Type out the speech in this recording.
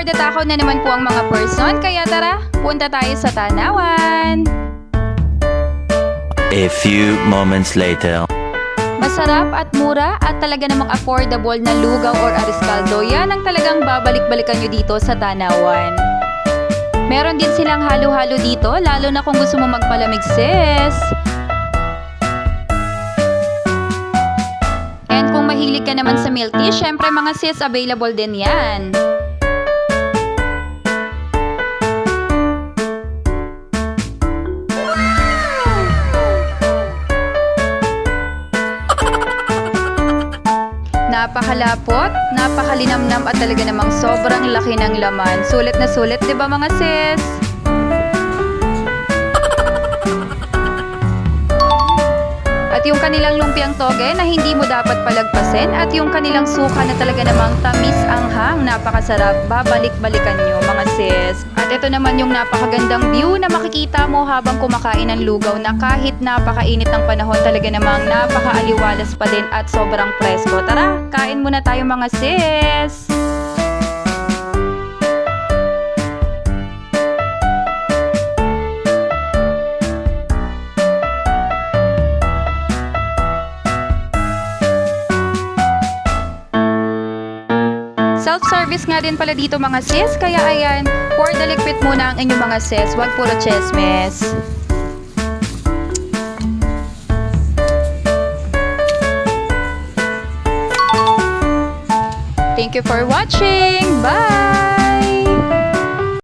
for the takaw na naman po ang mga person, kaya tara, punta tayo sa Tanawan. A few moments later. Masarap at mura at talaga namang affordable na lugaw or ariscaldo, yan ang talagang babalik-balikan nyo dito sa Tanawan. Meron din silang halo-halo dito, lalo na kung gusto mo magpalamig, sis. And kung mahilig ka naman sa milk tea, syempre mga sis, available din yan. Napakalapot, napakalinamnam at talaga namang sobrang laki ng laman. Sulit na sulit, di ba mga sis? At yung kanilang lumpiang toge na hindi mo dapat palagpasin at yung kanilang suka na talaga namang tamis anghang, napakasarap. Babalik-balikan nyo mga sis. At ito naman yung napakagandang view na makikita mo habang kumakain ng lugaw na kahit napakainit ng panahon talaga namang napakaaliwalas pa din at sobrang presko. Tara, kain muna tayo mga sis! Self-service nga din pala dito mga sis, kaya ayan, pour the liquid muna ang inyong mga sis, wag puro chismis. Thank you for watching! Bye!